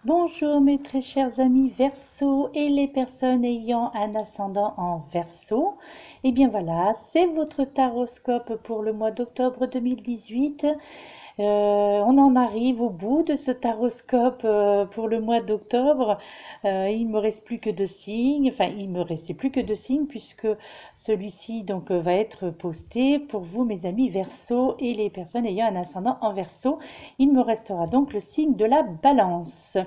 Bonjour mes très chers amis Verseau et les personnes ayant un ascendant en Verseau. Et bien voilà, c'est votre taroscope pour le mois d'octobre 2018. On en arrive au bout de ce taroscope pour le mois d'octobre. Il me reste plus que deux signes, enfin il me restait plus que deux signes puisque celui-ci donc va être posté pour vous mes amis Verseau et les personnes ayant un ascendant en Verseau. Il me restera donc le signe de la Balance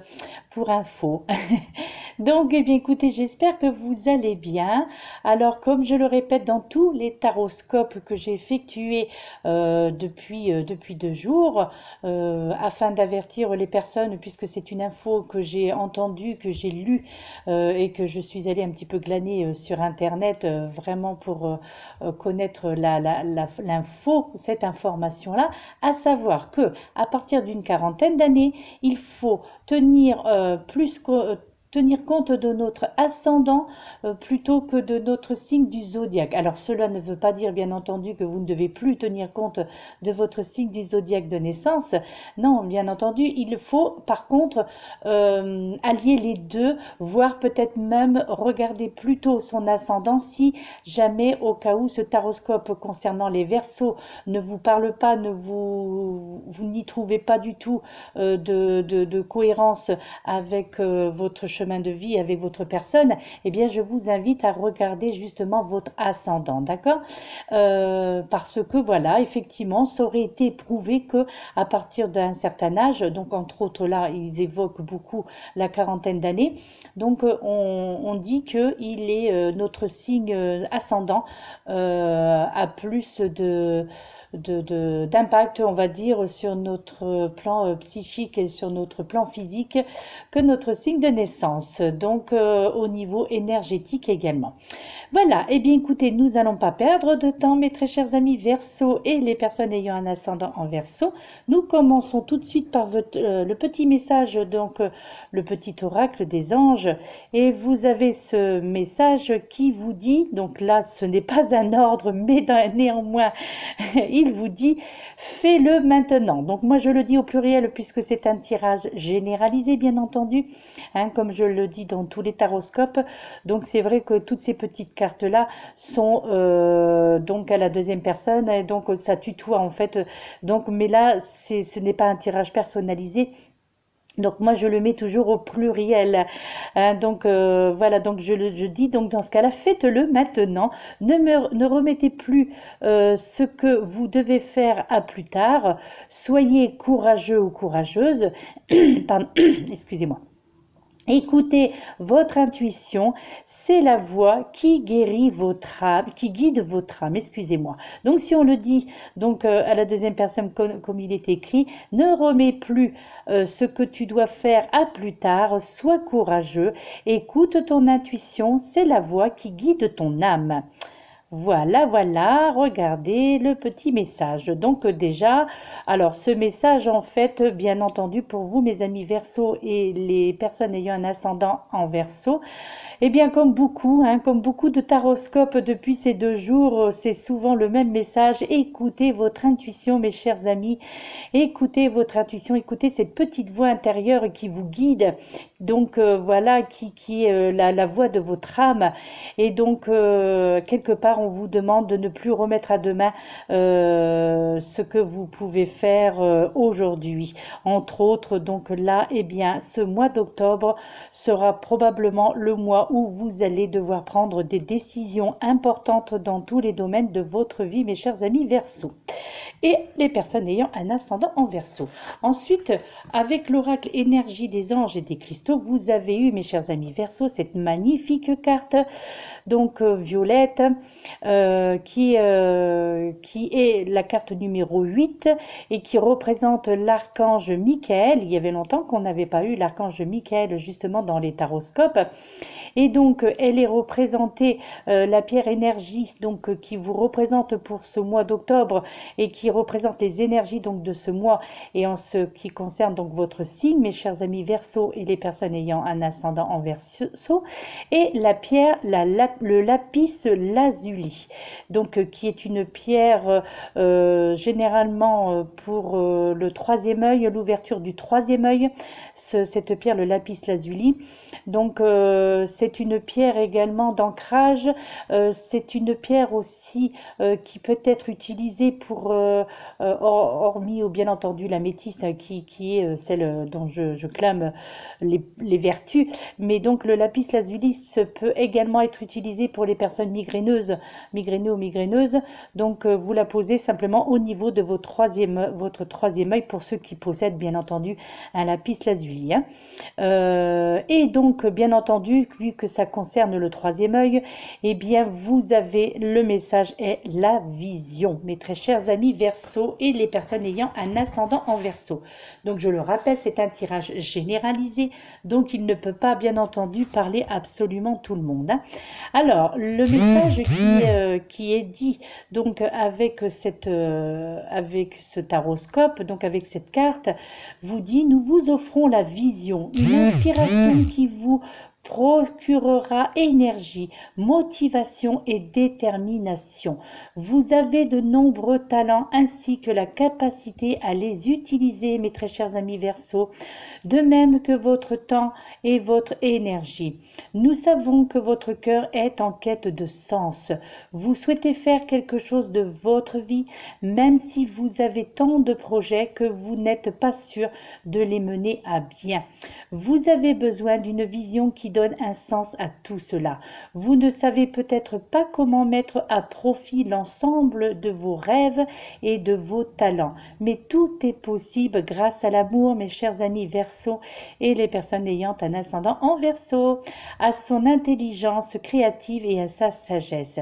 pour info. Donc, eh bien, écoutez, j'espère que vous allez bien. Alors, comme je le répète dans tous les taroscopes que j'ai effectués depuis 2 jours, afin d'avertir les personnes, puisque c'est une info que j'ai entendue, que j'ai lue et que je suis allée un petit peu glaner sur Internet, vraiment pour connaître l'info, cette information-là, à savoir que à partir d'une quarantaine d'années, il faut tenir compte de notre ascendant plutôt que de notre signe du zodiaque. Alors cela ne veut pas dire bien entendu que vous ne devez plus tenir compte de votre signe du zodiaque de naissance. Non, bien entendu, il faut par contre allier les deux, voire peut-être même regarder plutôt son ascendant si jamais au cas où ce taroscope concernant les Verseaux ne vous parle pas, vous n'y trouvez pas du tout de cohérence avec votre chemin de vie, avec votre personne, eh bien je vous invite à regarder justement votre ascendant, d'accord? Parce que voilà, effectivement, ça aurait été prouvé que à partir d'un certain âge, donc entre autres là, ils évoquent beaucoup la quarantaine d'années, donc on dit que il est notre signe ascendant a plus d'impact, on va dire, sur notre plan psychique et sur notre plan physique que notre signe de naissance, donc au niveau énergétique également. Voilà, et bien écoutez, nous n'allons pas perdre de temps, mes très chers amis Verseau et les personnes ayant un ascendant en Verseau. Nous commençons tout de suite par le petit message, donc le petit oracle des anges. Et vous avez ce message qui vous dit, donc là ce n'est pas un ordre, mais néanmoins il vous dit fais-le maintenant. Donc moi je le dis au pluriel puisque c'est un tirage généralisé bien entendu, hein, comme je le dis dans tous les taroscopes. Donc c'est vrai que toutes ces petites cartes là sont donc à la deuxième personne, et donc ça tutoie en fait. Donc mais là ce n'est pas un tirage personnalisé. Donc moi je le mets toujours au pluriel, hein, donc voilà, donc je dis donc dans ce cas-là faites-le maintenant, ne remettez plus ce que vous devez faire à plus tard, soyez courageux ou courageuse, pardon, excusez-moi. Écoutez votre intuition, c'est la voix qui guérit votre âme, qui guide votre âme, excusez-moi. Donc si on le dit donc à la deuxième personne comme il est écrit, ne remets plus ce que tu dois faire à plus tard, sois courageux, écoute ton intuition, c'est la voix qui guide ton âme. Voilà, voilà, regardez le petit message. Donc déjà, alors ce message en fait, bien entendu pour vous mes amis Verseau et les personnes ayant un ascendant en Verseau, eh bien, hein, comme beaucoup de taroscopes depuis ces 2 jours, c'est souvent le même message. Écoutez votre intuition, mes chers amis. Écoutez votre intuition, écoutez cette petite voix intérieure qui vous guide. Donc voilà, qui est la voix de votre âme. Et donc, quelque part, on vous demande de ne plus remettre à demain ce que vous pouvez faire aujourd'hui. Entre autres, donc là, eh bien, ce mois d'octobre sera probablement le mois où vous allez devoir prendre des décisions importantes dans tous les domaines de votre vie, mes chers amis Verseau. Et les personnes ayant un ascendant en Verseau. Ensuite, avec l'oracle énergie des anges et des cristaux, vous avez eu, mes chers amis Verseau, cette magnifique carte, donc violette, qui est la carte numéro 8 et qui représente l'archange Michael. Il y avait longtemps qu'on n'avait pas eu l'archange Michael justement dans les taroscopes. Et donc, elle est représentée, la pierre énergie, donc qui vous représente pour ce mois d'octobre et qui représente les énergies donc de ce mois et en ce qui concerne donc votre signe, mes chers amis Verseau et les personnes ayant un ascendant en Verseau, et la pierre, le lapis lazuli, donc qui est une pierre généralement pour le troisième œil, l'ouverture du troisième œil, cette pierre, le lapis lazuli. Donc c'est une pierre également d'ancrage, c'est une pierre aussi qui peut être utilisée pour, hormis ou bien entendu l'améthyste qui est celle dont je clame les vertus, mais donc le lapis lazuli peut également être utilisé pour les personnes migraineuses, migraineux ou migraineuses. Donc vous la posez simplement au niveau de votre troisième œil pour ceux qui possèdent bien entendu un lapis lazuli. Hein. Et donc bien entendu, vu que ça concerne le troisième œil, eh bien vous avez le message est la vision, mes très chers amis Verseau et les personnes ayant un ascendant en Verseau. Donc je le rappelle, c'est un tirage généralisé, donc il ne peut pas bien entendu parler absolument tout le monde. Hein. Alors le message qui est dit donc avec ce taroscope, donc avec cette carte, vous dit: nous vous offrons la vision, une inspiration qui vous procurera énergie, motivation et détermination. Vous avez de nombreux talents ainsi que la capacité à les utiliser, mes très chers amis Verseau, de même que votre temps et votre énergie. Nous savons que votre cœur est en quête de sens. Vous souhaitez faire quelque chose de votre vie, même si vous avez tant de projets que vous n'êtes pas sûr de les mener à bien. Vous avez besoin d'une vision qui donne un sens à tout cela. Vous ne savez peut-être pas comment mettre à profit l'ensemble de vos rêves et de vos talents, mais tout est possible grâce à l'amour, mes chers amis Verseau et les personnes ayant un ascendant en Verseau, à son intelligence créative et à sa sagesse.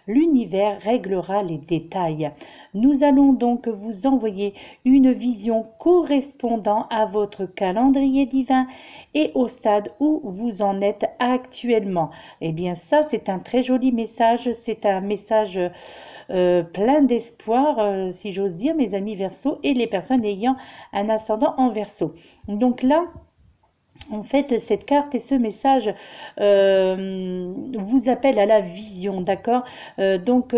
L'univers réglera les détails. Nous allons donc vous envoyer une vision correspondant à votre calendrier divin et au stade où vous en êtes actuellement. Eh bien ça, c'est un très joli message, c'est un message plein d'espoir, si j'ose dire, mes amis Verseau et les personnes ayant un ascendant en Verseau. Donc là, en fait, cette carte et ce message vous appellent à la vision, d'accord. Donc,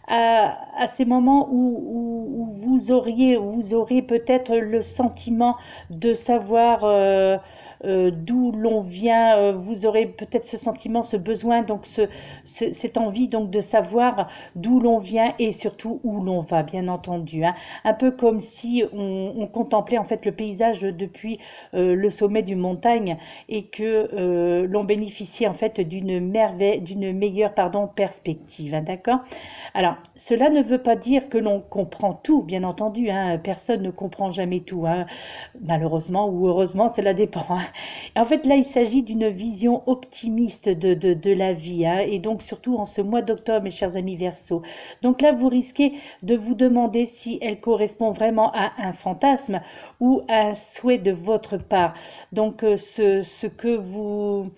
à ces moments où vous aurez peut-être le sentiment de savoir d'où l'on vient, vous aurez peut-être ce sentiment, ce besoin, donc cette envie donc de savoir d'où l'on vient et surtout où l'on va, bien entendu. Hein. Un peu comme si on contemplait en fait le paysage depuis le sommet d'une montagne et que l'on bénéficie en fait d'une meilleure perspective. Hein, d'accord. Alors, cela ne veut pas dire que l'on comprend tout, bien entendu. Hein, personne ne comprend jamais tout. Hein, malheureusement ou heureusement, cela dépend. Hein. En fait, là, il s'agit d'une vision optimiste de la vie. Hein, et donc, surtout en ce mois d'octobre, mes chers amis Verseau. Donc là, vous risquez de vous demander si elle correspond vraiment à un fantasme ou à un souhait de votre part. Donc, ce que vous...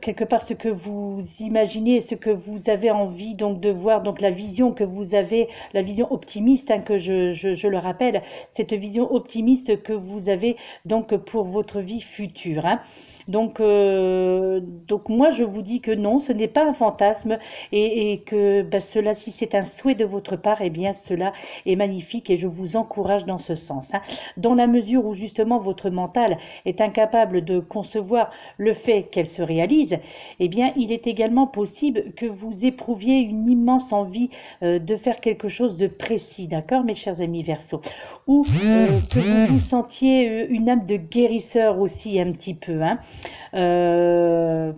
quelque part ce que vous imaginez et ce que vous avez envie donc de voir, donc la vision que vous avez, la vision optimiste, hein, que je le rappelle, cette vision optimiste que vous avez donc pour votre vie future. Hein. Donc moi je vous dis que non, ce n'est pas un fantasme et que cela, si c'est un souhait de votre part, eh bien cela est magnifique et je vous encourage dans ce sens. Hein. Dans la mesure où justement votre mental est incapable de concevoir le fait qu'elle se réalise, eh bien il est également possible que vous éprouviez une immense envie de faire quelque chose de précis, d'accord mes chers amis Verseau, ou que vous vous sentiez une âme de guérisseur aussi un petit peu. Hein.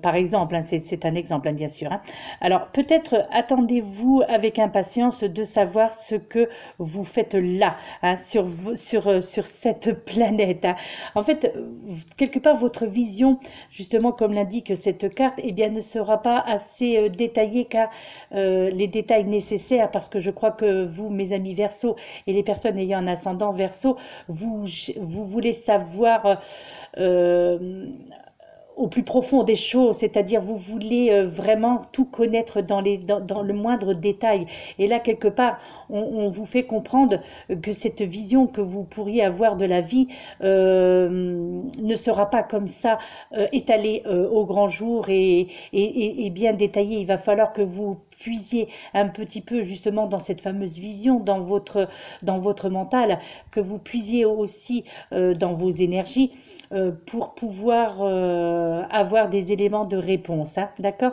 Par exemple, hein, c'est un exemple, hein, bien sûr. Hein. Alors, peut-être attendez-vous avec impatience de savoir ce que vous faites là, hein, sur cette planète. Hein. En fait, quelque part, votre vision, justement, comme l'indique cette carte, eh bien, ne sera pas assez détaillée car les détails nécessaires, parce que je crois que vous, mes amis Verseau, et les personnes ayant un ascendant Verseau, vous voulez savoir au plus profond des choses, c'est-à-dire vous voulez vraiment tout connaître dans le moindre détail. Et là, quelque part, on vous fait comprendre que cette vision que vous pourriez avoir de la vie ne sera pas comme ça étalée au grand jour et bien détaillée. Il va falloir que vous puisiez un petit peu justement dans cette fameuse vision, dans votre mental, que vous puisiez aussi dans vos énergies pour pouvoir avoir des éléments de réponse, hein, d'accord?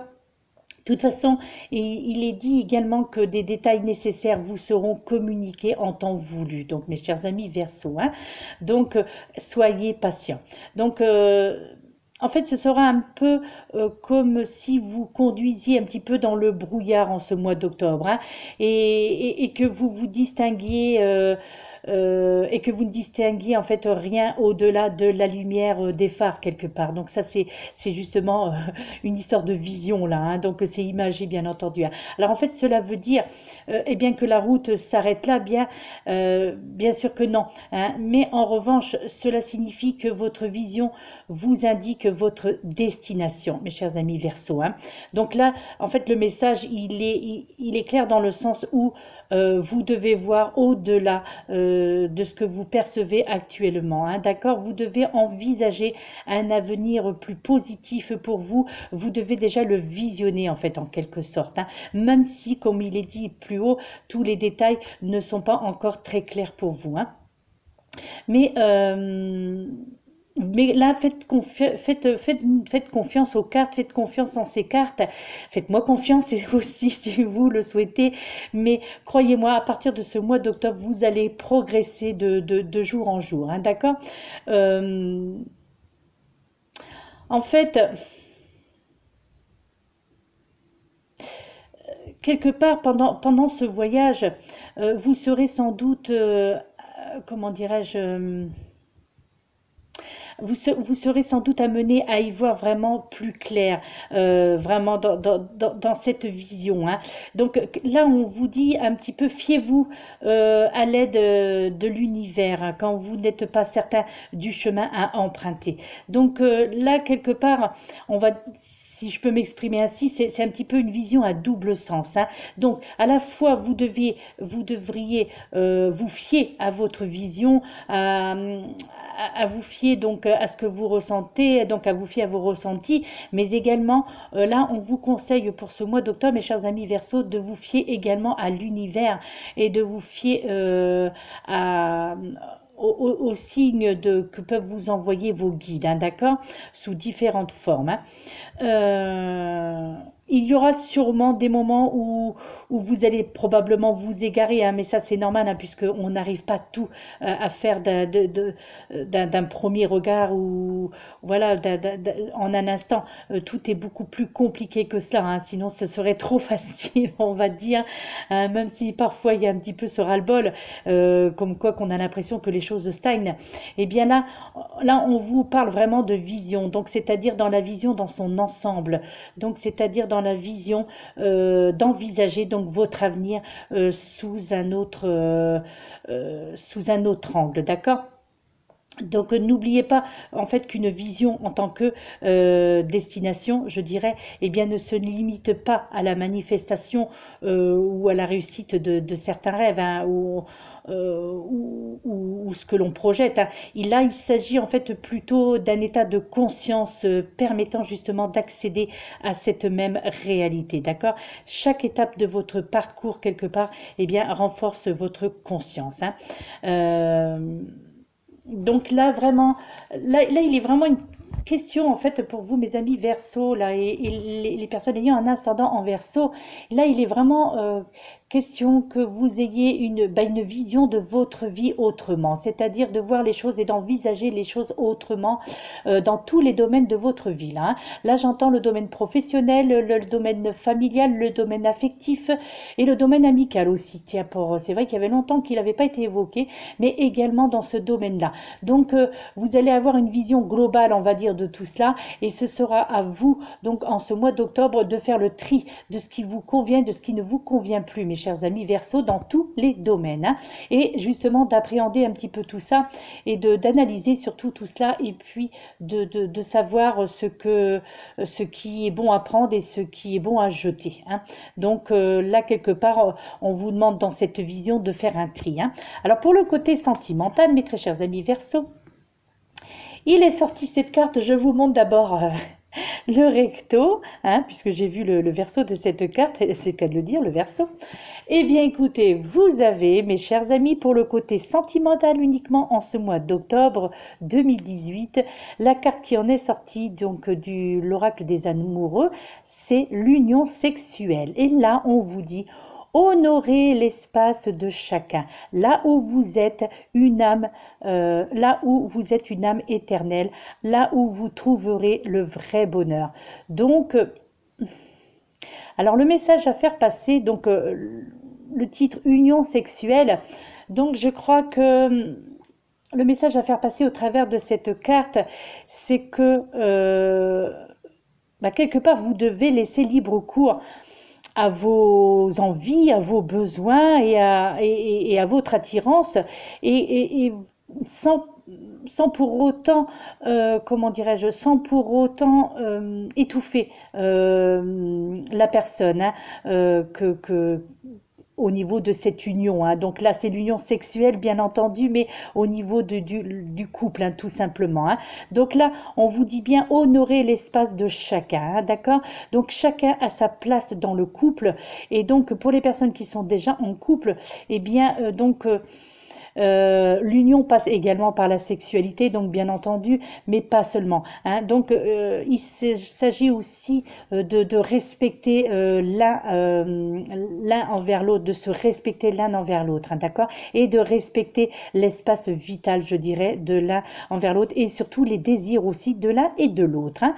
De toute façon, il est dit également que des détails nécessaires vous seront communiqués en temps voulu. Donc, mes chers amis Verseau, hein, donc soyez patients. Donc, en fait, ce sera un peu comme si vous conduisiez un petit peu dans le brouillard en ce mois d'octobre, hein, et que vous vous distinguiez et que vous ne distinguiez en fait rien au-delà de la lumière des phares quelque part. Donc ça c'est justement une histoire de vision là, hein, donc c'est imagé bien entendu, hein. Alors en fait cela veut dire eh bien que la route s'arrête là, bien sûr que non, hein, mais en revanche cela signifie que votre vision vous indique votre destination, mes chers amis Verseau, hein. Donc là en fait le message il est clair dans le sens où vous devez voir au-delà de ce que vous percevez actuellement, hein, d'accord? Vous devez envisager un avenir plus positif pour vous. Vous devez déjà le visionner en fait en quelque sorte, hein, même si, comme il est dit plus haut, tous les détails ne sont pas encore très clairs pour vous, hein. Mais là, faites confiance aux cartes, faites confiance en ces cartes, faites-moi confiance aussi si vous le souhaitez, mais croyez-moi, à partir de ce mois d'octobre, vous allez progresser de jour en jour, hein, d'accord? Euh, en fait, quelque part, pendant ce voyage, vous serez sans doute, comment dirais-je, vous serez sans doute amené à y voir vraiment plus clair, vraiment dans cette vision, hein. Donc là, on vous dit un petit peu, fiez-vous à l'aide de l'univers, hein, quand vous n'êtes pas certain du chemin à emprunter. Donc là, quelque part, on va... Si je peux m'exprimer ainsi, c'est un petit peu une vision à double sens, hein. Donc, à la fois, vous devriez vous fier à votre vision, à vous fier donc à ce que vous ressentez, donc à vous fier à vos ressentis, mais également là on vous conseille pour ce mois d'octobre, mes chers amis Verseau, de vous fier également à l'univers et de vous fier à aux signes que peuvent vous envoyer vos guides, hein, d'accord, sous différentes formes, hein. Il y aura sûrement des moments où vous allez probablement vous égarer, hein, mais ça c'est normal, hein, puisqu'on n'arrive pas tout à faire d'un premier regard ou voilà, en un instant. Tout est beaucoup plus compliqué que cela, hein, sinon ce serait trop facile, on va dire, hein, même si parfois il y a un petit peu ce ras-le-bol, comme quoi qu'on a l'impression que les choses stagnent. Et bien là on vous parle vraiment de vision, donc c'est-à-dire dans la vision dans son ensemble, donc c'est-à-dire dans la vision d'envisager donc votre avenir sous un autre angle, d'accord? Donc n'oubliez pas en fait qu'une vision en tant que destination, je dirais, eh bien ne se limite pas à la manifestation ou à la réussite de certains rêves, hein, ou ce que l'on projette, hein. Là, il s'agit en fait plutôt d'un état de conscience permettant justement d'accéder à cette même réalité, d'accord? Chaque étape de votre parcours quelque part, eh bien renforce votre conscience, hein. Donc là, vraiment, là, il est vraiment une question en fait pour vous, mes amis Verseau, là, et les personnes ayant un ascendant en Verseau. Là, il est vraiment question que vous ayez une vision de votre vie autrement, c'est-à-dire de voir les choses et d'envisager les choses autrement dans tous les domaines de votre vie. Là, j'entends le domaine professionnel, le domaine familial, le domaine affectif et le domaine amical aussi. Tiens, c'est vrai qu'il y avait longtemps qu'il n'avait pas été évoqué, mais également dans ce domaine-là. Donc, vous allez avoir une vision globale, on va dire, de tout cela, et ce sera à vous, donc, en ce mois d'octobre, de faire le tri de ce qui vous convient, de ce qui ne vous convient plus, mes chers amis Verseau, dans tous les domaines, hein. Et justement d'appréhender un petit peu tout ça et d'analyser surtout tout cela et puis de savoir ce qui est bon à prendre et ce qui est bon à jeter, hein. Donc là, quelque part, on vous demande dans cette vision de faire un tri, hein. Alors pour le côté sentimental, mes très chers amis Verseau, il est sorti cette carte, je vous montre d'abord le recto, hein, puisque j'ai vu le verso de cette carte, c'est le cas de le dire, le verso. Eh bien écoutez, vous avez, mes chers amis, pour le côté sentimental uniquement en ce mois d'octobre 2018, la carte qui en est sortie donc de l'oracle des amoureux, c'est l'union sexuelle. Et là, on vous dit: honorez l'espace de chacun. Là où vous êtes une âme, là où vous êtes une âme éternelle, là où vous trouverez le vrai bonheur. Donc, alors le message à faire passer, donc le titre union sexuelle. Donc je crois que le message à faire passer au travers de cette carte, c'est que quelque part vous devez laisser libre cours à vos envies, à vos besoins et à votre attirance, et sans pour autant, comment dirais-je, sans pour autant étouffer la personne, hein, au niveau de cette union, hein. Donc là, c'est l'union sexuelle, bien entendu, mais au niveau du couple, hein, tout simplement, hein. Donc là, on vous dit bien honorer l'espace de chacun, hein, d'accord? Donc chacun a sa place dans le couple. Et donc, pour les personnes qui sont déjà en couple, eh bien, l'union passe également par la sexualité, donc bien entendu, mais pas seulement, hein. Donc il s'agit aussi de respecter l'un envers l'autre, de se respecter l'un envers l'autre, hein, d'accord, et de respecter l'espace vital, je dirais, de l'un envers l'autre, et surtout les désirs aussi de l'un et de l'autre, hein.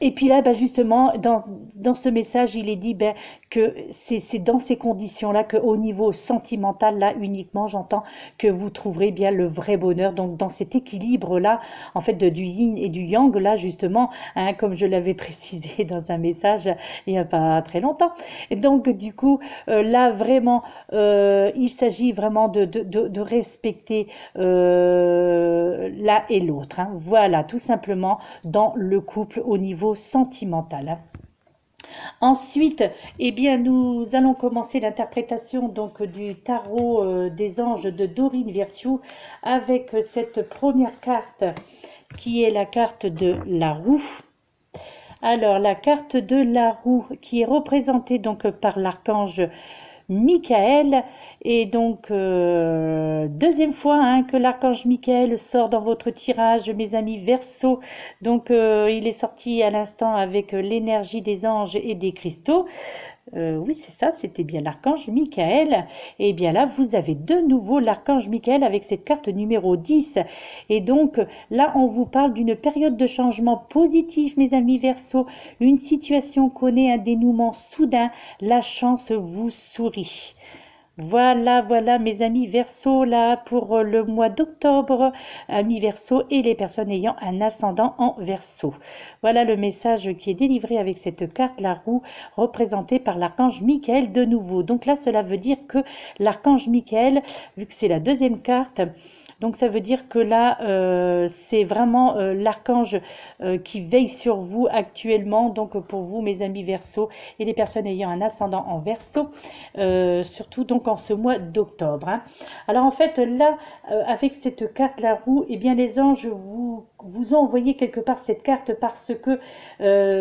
Et puis là, justement, dans ce message, il est dit que c'est dans ces conditions-là, qu'au niveau sentimental, là uniquement, j'entends, que vous trouverez bien le vrai bonheur. Donc dans cet équilibre-là, en fait, du yin et du yang, là justement, hein, comme je l'avais précisé dans un message il n'y a pas très longtemps. Et donc du coup, là vraiment, il s'agit vraiment de respecter l'un et l'autre, hein. Voilà, tout simplement, dans le couple au niveau sentimental. Ensuite, eh bien, nous allons commencer l'interprétation donc du tarot des anges de Dorine Virtue avec cette première carte qui est la carte de la roue. Alors, la carte de la roue qui est représentée donc par l'archange Michael. Et donc, deuxième fois, hein, que l'archange Michael sort dans votre tirage, mes amis Verseau. Donc, il est sorti à l'instant avec l'énergie des anges et des cristaux. Oui, c'est ça, c'était bien l'archange Michael. Et bien là, vous avez de nouveau l'archange Michael avec cette carte numéro 10. Et donc, là, on vous parle d'une période de changement positif, mes amis Verseau. Une situation connaît un dénouement soudain. La chance vous sourit. Voilà, voilà mes amis Verseau là pour le mois d'octobre, amis Verseau et les personnes ayant un ascendant en Verseau. Voilà le message qui est délivré avec cette carte, la roue, représentée par l'archange Michael de nouveau. Donc là, cela veut dire que l'archange Michael, vu que c'est la deuxième carte, donc ça veut dire que là, c'est vraiment l'archange qui veille sur vous actuellement. Donc pour vous, mes amis Verseau et les personnes ayant un ascendant en Verseau, surtout donc en ce mois d'octobre, hein. Alors en fait là, avec cette carte la roue, eh bien les anges vous ont envoyé quelque part cette carte parce que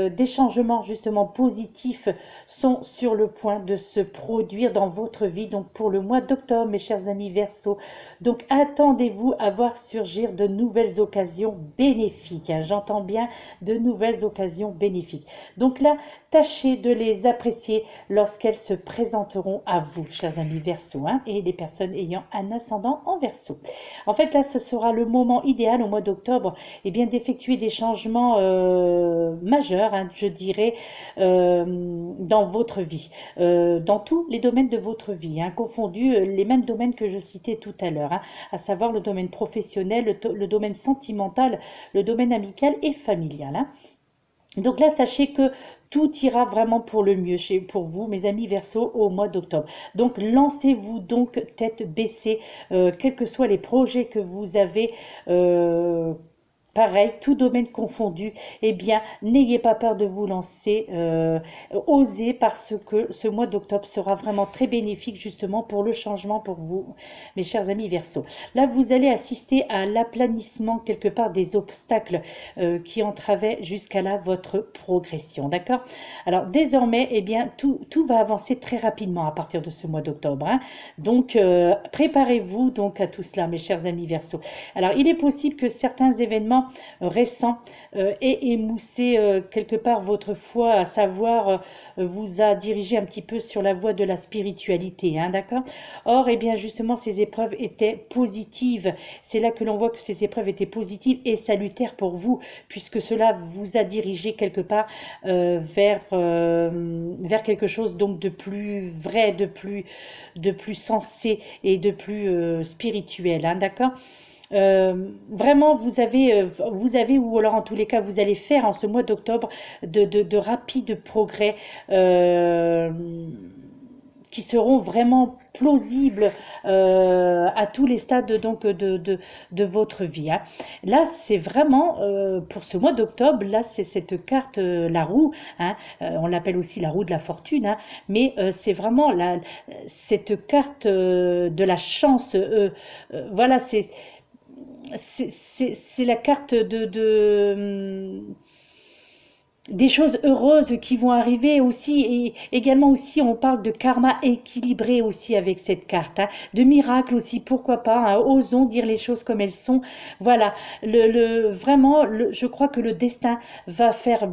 des changements justement positifs sont sur le point de se produire dans votre vie. Donc pour le mois d'octobre, mes chers amis Verseau, donc attendez-vous à voir surgir de nouvelles occasions bénéfiques, hein. J'entends bien de nouvelles occasions bénéfiques. Donc là, tâchez de les apprécier lorsqu'elles se présenteront à vous, chers amis Verseau, hein, et les personnes ayant un ascendant en Verseau. En fait, là, ce sera le moment idéal au mois d'octobre, eh bien, d'effectuer des changements majeurs, hein, je dirais, dans votre vie, dans tous les domaines de votre vie, hein, confondus les mêmes domaines que je citais tout à l'heure, hein, à savoir le domaine professionnel, le domaine sentimental, le domaine amical et familial, hein. Donc là, sachez que tout ira vraiment pour le mieux pour vous, mes amis Verseau, au mois d'octobre. Donc lancez-vous donc tête baissée, quels que soient les projets que vous avez. Pareil, tout domaine confondu, eh bien, n'ayez pas peur de vous lancer, osez parce que ce mois d'octobre sera vraiment très bénéfique justement pour le changement pour vous, mes chers amis Verseau. Là, vous allez assister à l'aplanissement quelque part des obstacles qui entravaient jusqu'à là votre progression, d'accord? Alors désormais, eh bien, tout va avancer très rapidement à partir de ce mois d'octobre, hein. Donc, préparez-vous donc à tout cela, mes chers amis Verseau. Alors, il est possible que certains événements récents aient émoussé quelque part votre foi, à savoir vous a dirigé un petit peu sur la voie de la spiritualité, hein, d'accord? Or, eh bien, justement, ces épreuves étaient positives. C'est là que l'on voit que ces épreuves étaient positives et salutaires pour vous, puisque cela vous a dirigé quelque part vers quelque chose donc de plus vrai, de plus sensé et de plus spirituel, hein, d'accord? Vraiment, vous avez, ou alors en tous les cas, vous allez faire en ce mois d'octobre de rapides progrès qui seront vraiment plausibles à tous les stades donc de votre vie, hein. Là, c'est vraiment pour ce mois d'octobre, là, c'est cette carte, la roue, hein, on l'appelle aussi la roue de la fortune, hein, mais c'est vraiment cette carte de la chance. Voilà, c'est la carte des choses heureuses qui vont arriver aussi, et également aussi on parle de karma équilibré aussi avec cette carte, hein, de miracle aussi, pourquoi pas, hein, osons dire les choses comme elles sont. Voilà, vraiment, je crois que le destin va faire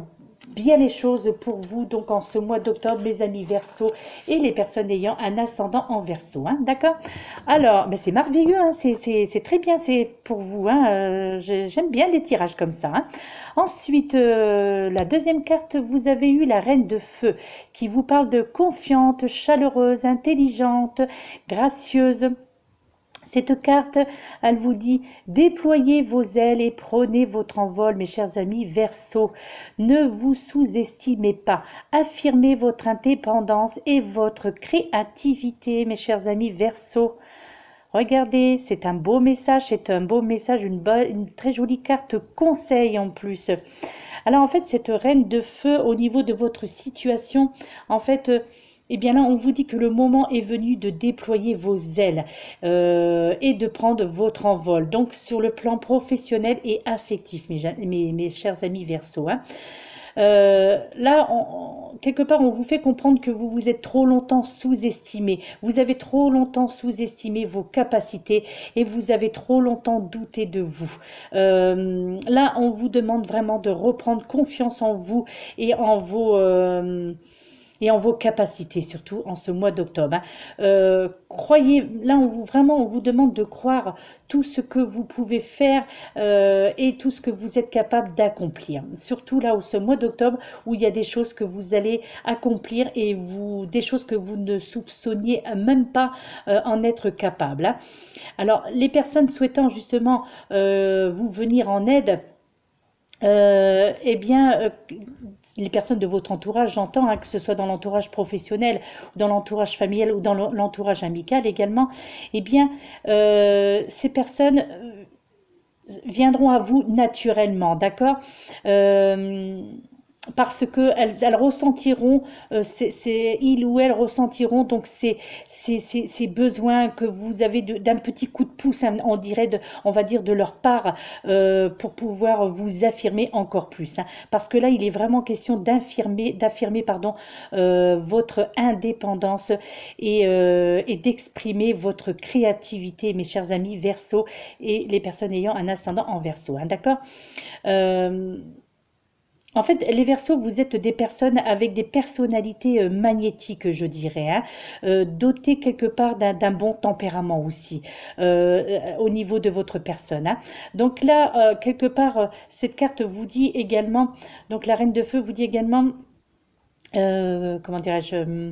bien les choses pour vous donc en ce mois d'octobre, mes amis Verseau et les personnes ayant un ascendant en Verseau, hein, d'accord? Alors, ben c'est merveilleux, hein, c'est très bien, c'est pour vous, hein, j'aime bien les tirages comme ça, hein. Ensuite, la deuxième carte, vous avez eu la Reine de Feu qui vous parle de confiante, chaleureuse, intelligente, gracieuse. Cette carte, elle vous dit déployez vos ailes et prenez votre envol, mes chers amis Verseau. Ne vous sous-estimez pas. Affirmez votre indépendance et votre créativité, mes chers amis Verseau. Regardez, c'est un beau message, une très jolie carte conseil en plus. Alors en fait, cette reine de feu au niveau de votre situation, en fait, eh bien là, on vous dit que le moment est venu de déployer vos ailes et de prendre votre envol. Donc sur le plan professionnel et affectif, mes chers amis Verseau, hein. Là, quelque part, on vous fait comprendre que vous vous êtes trop longtemps sous-estimé. Vous avez trop longtemps sous-estimé vos capacités et vous avez trop longtemps douté de vous. Là, on vous demande vraiment de reprendre confiance en vous et en vos capacités, surtout en ce mois d'octobre, hein. Croyez, là on vous demande de croire tout ce que vous pouvez faire et tout ce que vous êtes capable d'accomplir. Surtout là, au ce mois d'octobre, où il y a des choses que vous allez accomplir et des choses que vous ne soupçonniez même pas en être capable, hein. Alors, les personnes souhaitant justement vous venir en aide, eh bien, les personnes de votre entourage, j'entends, hein, que ce soit dans l'entourage professionnel, dans l'entourage familial ou dans l'entourage amical également, eh bien, ces personnes viendront à vous naturellement, d'accord? Parce que elles ressentiront, ils ou elles ressentiront donc ces besoins que vous avez d'un petit coup de pouce, hein, on va dire de leur part, pour pouvoir vous affirmer encore plus, hein. Parce que là, il est vraiment question d'affirmer pardon, votre indépendance et d'exprimer votre créativité, mes chers amis Verseau et les personnes ayant un ascendant en Verseau, hein, d'accord? Euh, En fait, les Verseaux, vous êtes des personnes avec des personnalités magnétiques, je dirais, hein, dotées quelque part d'un bon tempérament aussi, au niveau de votre personne, hein. Donc là, quelque part, cette carte vous dit également, donc la Reine de Feu vous dit également, comment dirais-je,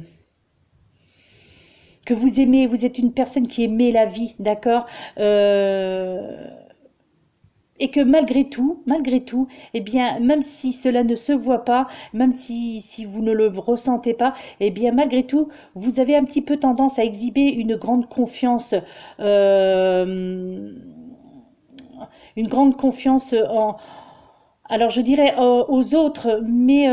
que vous êtes une personne qui aimait la vie, d'accord? et que malgré tout, eh bien, même si cela ne se voit pas, même si vous ne le ressentez pas, eh bien, malgré tout, vous avez un petit peu tendance à exhiber euh, une grande confiance en, alors je dirais aux autres, mais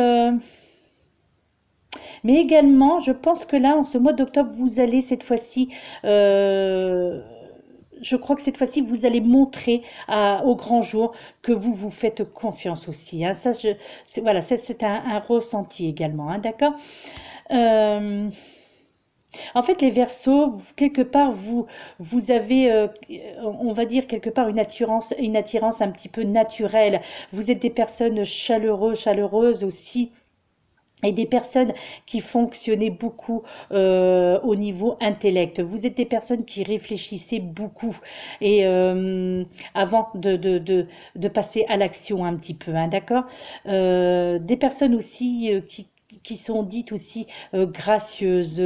également, je pense que là, en ce mois d'octobre, vous allez cette fois-ci, euh, je crois que cette fois-ci, vous allez montrer au grand jour que vous vous faites confiance aussi, hein. Ça, voilà, ça, c'est un ressenti également, hein, d'accord? Euh, En fait, les Verseaux, quelque part, vous avez, on va dire quelque part une attirance un petit peu naturelle. Vous êtes des personnes chaleureuses aussi, et des personnes qui fonctionnaient beaucoup au niveau intellect. Vous êtes des personnes qui réfléchissaient beaucoup et avant de passer à l'action un petit peu, hein, d'accord. Des personnes aussi qui sont dites aussi gracieuses,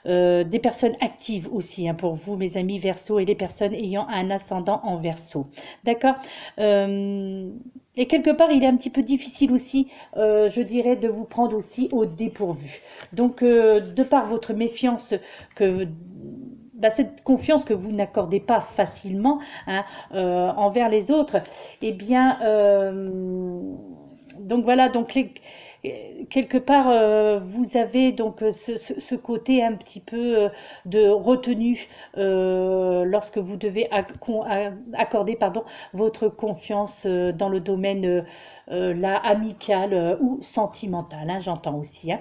des personnes actives aussi, hein, pour vous, mes amis Verseau, et les personnes ayant un ascendant en Verseau. D'accord. Euh, et quelque part, il est un petit peu difficile aussi, je dirais, de vous prendre aussi au dépourvu. Donc, de par votre méfiance, bah, cette confiance que vous n'accordez pas facilement, hein, envers les autres, eh bien, donc voilà, quelque part, vous avez donc ce côté un petit peu de retenue lorsque vous devez accorder, pardon, votre confiance dans le domaine là, amical ou sentimental, hein, j'entends aussi, hein.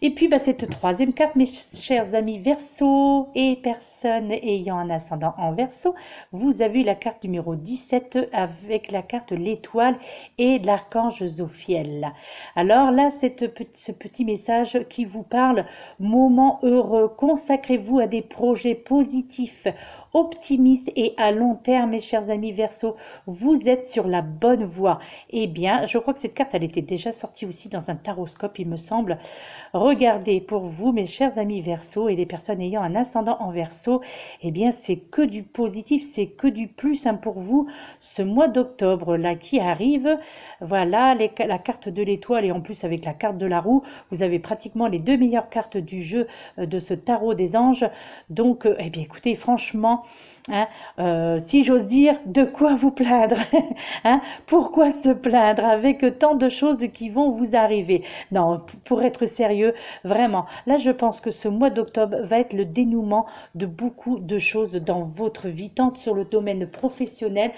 Et puis, bah, cette troisième carte, mes chers amis Verseau et personnes ayant un ascendant en Verseau, vous avez la carte numéro 17 avec la carte l'étoile et l'archange Zophiel. Alors là, ce petit message qui vous parle, moment heureux, consacrez-vous à des projets positifs, optimistes et à long terme, mes chers amis Verseau, vous êtes sur la bonne voie. Eh bien, je crois que cette carte, elle était déjà sortie aussi dans un taroscope, il me semble. Regardez, pour vous, mes chers amis Verseau et les personnes ayant un ascendant en Verseau, eh bien, c'est que du positif, c'est que du plus, hein, pour vous, ce mois d'octobre là qui arrive. Voilà, la carte de l'étoile et en plus avec la carte de la roue, vous avez pratiquement les deux meilleures cartes du jeu de ce tarot des anges. Donc, eh bien, écoutez, franchement, hein, si j'ose dire, de quoi vous plaindre, hein? Pourquoi se plaindre avec tant de choses qui vont vous arriver? Non, pour être sérieux, vraiment, là je pense que ce mois d'octobre va être le dénouement de beaucoup de choses dans votre vie, tant sur le domaine professionnel,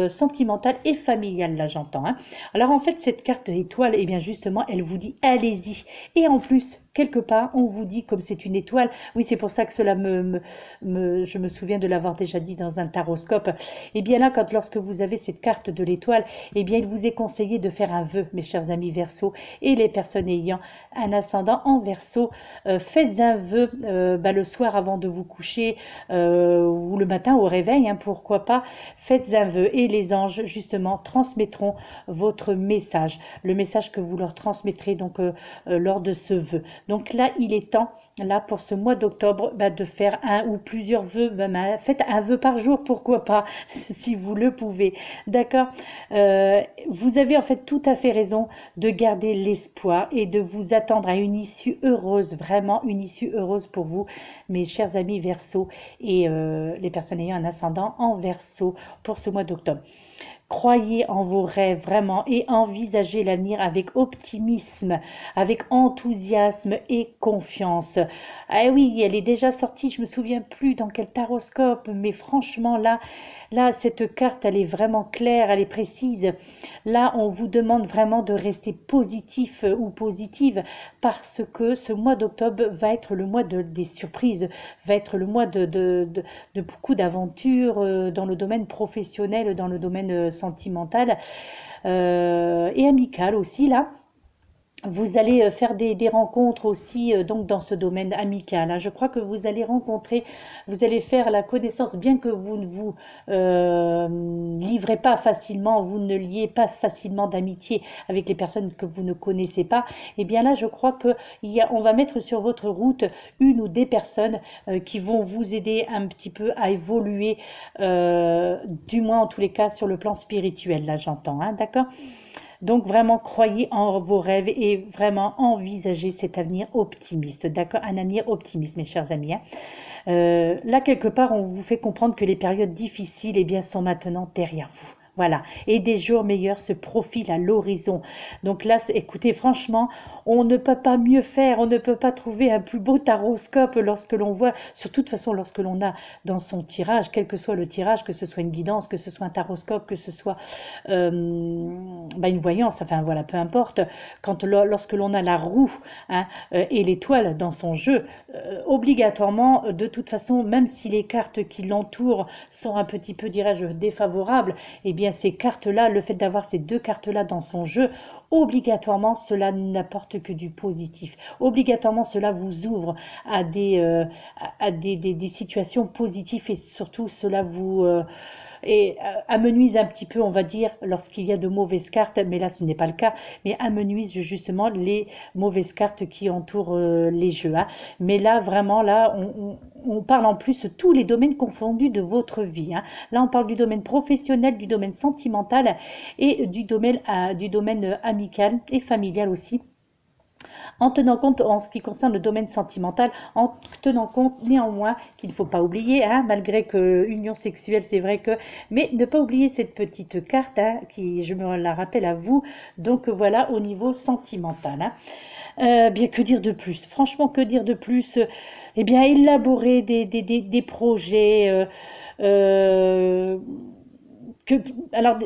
sentimental et familial, là j'entends, hein. Alors en fait, cette carte étoile, eh bien justement, elle vous dit allez-y. Et en plus, quelque part, on vous dit comme c'est une étoile, oui c'est pour ça que cela je me souviens de l'avoir déjà dit dans un taroscope, et bien là, lorsque vous avez cette carte de l'étoile, eh bien il vous est conseillé de faire un vœu, mes chers amis Verseau, et les personnes ayant un ascendant en Verseau, faites un vœu bah, le soir avant de vous coucher ou le matin au réveil, hein, pourquoi pas, faites un vœu et les anges justement transmettront votre message, le message que vous leur transmettrez donc lors de ce vœu. Donc là, il est temps là pour ce mois d'octobre bah, de faire un ou plusieurs vœux, faites un vœu par jour, pourquoi pas, si vous le pouvez, d'accord. Vous avez en fait tout à fait raison de garder l'espoir et de vous attendre à une issue heureuse, vraiment une issue heureuse pour vous, mes chers amis Verseau et les personnes ayant un ascendant en Verseau pour ce mois d'octobre. Croyez en vos rêves vraiment et envisagez l'avenir avec optimisme, avec enthousiasme et confiance. Ah oui, elle est déjà sortie, je me souviens plus dans quel taroscope, mais franchement là, cette carte, elle est vraiment claire, elle est précise. Là, on vous demande vraiment de rester positif ou positive parce que ce mois d'octobre va être le mois des surprises, va être le mois de beaucoup d'aventures dans le domaine professionnel, dans le domaine sentimental et amical aussi là. Vous allez faire des rencontres aussi donc dans ce domaine amical, hein. Je crois que vous allez faire la connaissance, bien que vous ne vous livrez pas facilement, vous ne liez pas facilement d'amitié avec les personnes que vous ne connaissez pas, et bien là, je crois que on va mettre sur votre route une ou des personnes qui vont vous aider un petit peu à évoluer, du moins en tous les cas sur le plan spirituel, là j'entends, hein, d'accord? Donc vraiment croyez en vos rêves et vraiment envisagez cet avenir optimiste, d'accord? Un avenir optimiste, mes chers amis, hein. Là, quelque part, on vous fait comprendre que les périodes difficiles, eh bien, sont maintenant derrière vous. Voilà. Et des jours meilleurs se profilent à l'horizon. Donc là, écoutez, franchement, on ne peut pas mieux faire. On ne peut pas trouver un plus beau taroscope lorsque l'on voit, surtout de toute façon, lorsque l'on a dans son tirage, quel que soit le tirage, que ce soit une guidance, que ce soit un taroscope, que ce soit une voyance, enfin voilà, peu importe. Lorsque l'on a la roue, hein, et l'étoile dans son jeu, obligatoirement, de toute façon, même si les cartes qui l'entourent sont un petit peu, dirais-je, défavorables, eh bien ces cartes-là, le fait d'avoir ces deux cartes-là dans son jeu, obligatoirement, cela n'apporte que du positif. Obligatoirement, cela vous ouvre à des situations positives et surtout, cela vous... amenuise un petit peu, on va dire, lorsqu'il y a de mauvaises cartes, mais là ce n'est pas le cas, mais amenuise justement les mauvaises cartes qui entourent les jeux, hein. Mais là, vraiment, là, on parle en plus tous les domaines confondus de votre vie, hein. Là, on parle du domaine professionnel, du domaine sentimental et du domaine amical et familial aussi, en tenant compte, en ce qui concerne le domaine sentimental, en tenant compte néanmoins qu'il ne faut pas oublier, hein, malgré que union sexuelle, c'est vrai que, mais ne pas oublier cette petite carte, hein, qui, je me la rappelle à vous, donc voilà, au niveau sentimental, hein. Bien, que dire de plus? Franchement, que dire de plus? Eh bien, élaborer des projets, que, alors,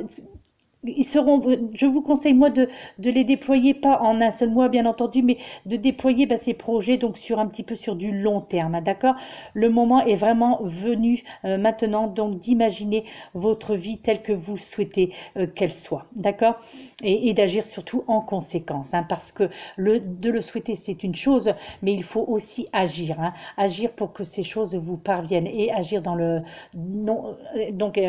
ils seront, je vous conseille moi de les déployer pas en un seul mois bien entendu, mais de déployer ces projets donc sur un petit peu sur du long terme, hein, d'accord? Le moment est vraiment venu maintenant donc d'imaginer votre vie telle que vous souhaitez qu'elle soit, d'accord? Et d'agir surtout en conséquence, hein, parce que de le souhaiter c'est une chose, mais il faut aussi agir, hein, agir pour que ces choses vous parviennent et agir dans le non, donc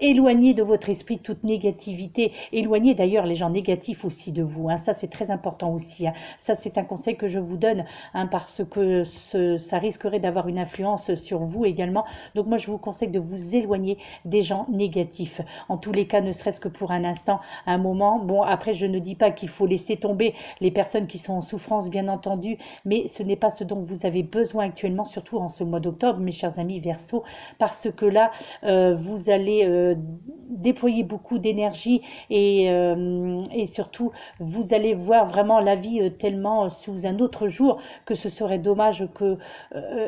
éloigner de votre esprit toute négativité, éloigner d'ailleurs les gens négatifs aussi de vous, hein, ça c'est très important aussi, hein. Ça c'est un conseil que je vous donne, hein, parce que ça risquerait d'avoir une influence sur vous également, donc moi je vous conseille de vous éloigner des gens négatifs, en tous les cas ne serait-ce que pour un instant, un moment. Bon, après je ne dis pas qu'il faut laisser tomber les personnes qui sont en souffrance bien entendu, mais ce n'est pas ce dont vous avez besoin actuellement, surtout en ce mois d'octobre, mes chers amis Verseau, parce que là vous allez déployer beaucoup d'énergie et surtout vous allez voir vraiment la vie tellement sous un autre jour que ce serait dommage que,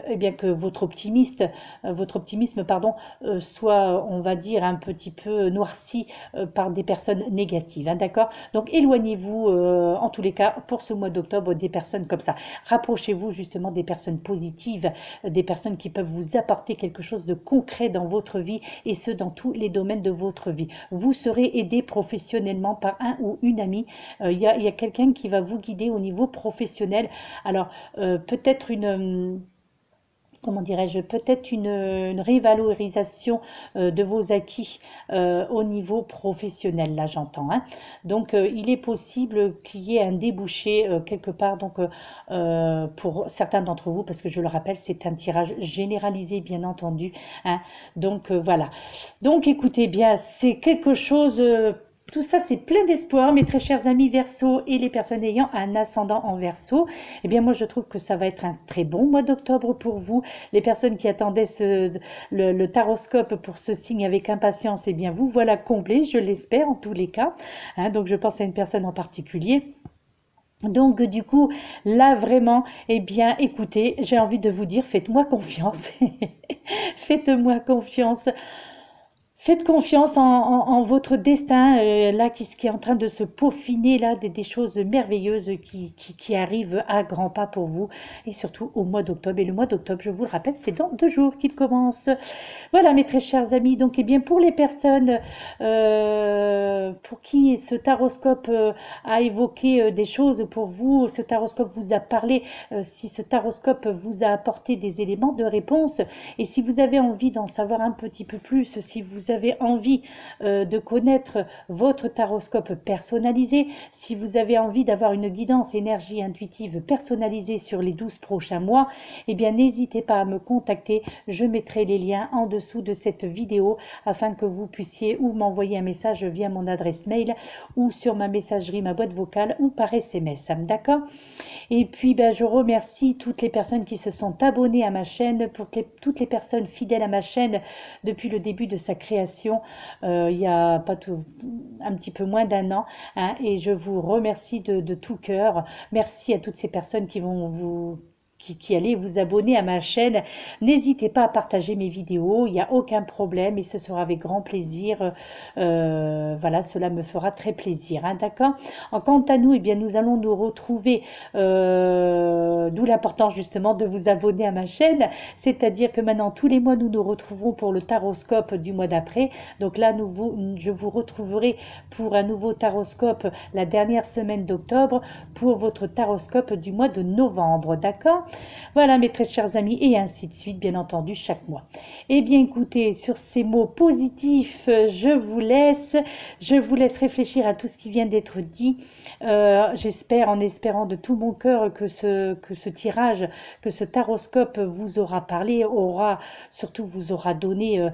eh bien, que votre optimisme pardon, soit, on va dire, un petit peu noirci par des personnes négatives, hein, d'accord? Donc éloignez-vous en tous les cas pour ce mois d'octobre des personnes comme ça. Rapprochez-vous justement des personnes positives, des personnes qui peuvent vous apporter quelque chose de concret dans votre vie et ce dans tous les domaines de votre vie. Vous serez aidé professionnellement par un ou une amie. Il y a quelqu'un qui va vous guider au niveau professionnel. Alors peut-être une comment dirais-je, peut-être une révalorisation de vos acquis au niveau professionnel, là j'entends, hein. Donc il est possible qu'il y ait un débouché quelque part, donc pour certains d'entre vous, parce que je le rappelle, c'est un tirage généralisé bien entendu, hein. Donc voilà. Donc écoutez bien, c'est quelque chose... tout ça, c'est plein d'espoir, mes très chers amis Verseau et les personnes ayant un ascendant en Verseau. Eh bien, moi, je trouve que ça va être un très bon mois d'octobre pour vous. Les personnes qui attendaient le taroscope pour ce signe avec impatience, eh bien, vous voilà comblés, je l'espère en tous les cas, hein. Donc, je pense à une personne en particulier. Donc du coup, là vraiment, eh bien écoutez, j'ai envie de vous dire, faites-moi confiance. Faites-moi confiance. Faites confiance en votre destin, là, qui est en train de se peaufiner, là, des choses merveilleuses qui arrivent à grands pas pour vous, et surtout au mois d'octobre. Et le mois d'octobre, je vous le rappelle, c'est dans 2 jours qu'il commence. Voilà, mes très chers amis. Donc, eh bien, pour les personnes pour qui ce taroscope a évoqué des choses pour vous, ce taroscope vous a parlé, si ce taroscope vous a apporté des éléments de réponse, et si vous avez envie d'en savoir un petit peu plus, si vous avez avez envie de connaître votre taroscope personnalisé, si vous avez envie d'avoir une guidance énergie intuitive personnalisée sur les 12 prochains mois, eh bien n'hésitez pas à me contacter. Je mettrai les liens en dessous de cette vidéo afin que vous puissiez ou m'envoyer un message via mon adresse mail ou sur ma messagerie, ma boîte vocale ou par SMS. D'accord? Et puis, ben, je remercie toutes les personnes qui se sont abonnées à ma chaîne, pour toutes les personnes fidèles à ma chaîne depuis le début de sa création, il y a pas tout, un petit peu moins d'un an, hein, et je vous remercie de tout cœur. Merci à toutes ces personnes qui vont qui allez vous abonner à ma chaîne. N'hésitez pas à partager mes vidéos, il n'y a aucun problème et ce sera avec grand plaisir. Voilà, cela me fera très plaisir, hein, d'accord? Quant à nous, eh bien, nous allons nous retrouver, d'où l'importance justement de vous abonner à ma chaîne, c'est-à-dire que maintenant, tous les mois, nous nous retrouverons pour le taroscope du mois d'après. Donc là, je vous retrouverai pour un nouveau taroscope la dernière semaine d'octobre pour votre taroscope du mois de novembre, d'accord? Voilà mes très chers amis, et ainsi de suite, bien entendu, chaque mois. Eh bien, écoutez, sur ces mots positifs, je vous laisse réfléchir à tout ce qui vient d'être dit. J'espère, en espérant de tout mon cœur que ce tirage, que ce taroscope vous aura parlé, surtout vous aura donné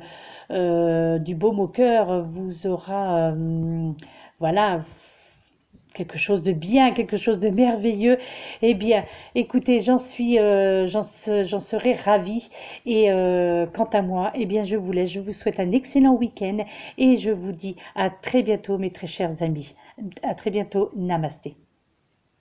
du baume au cœur, vous aura, voilà, quelque chose de bien, quelque chose de merveilleux. Eh bien, écoutez, j'en serais ravie. Et quant à moi, eh bien, je vous laisse. Je vous souhaite un excellent week-end et je vous dis à très bientôt, mes très chers amis. À très bientôt. Namasté.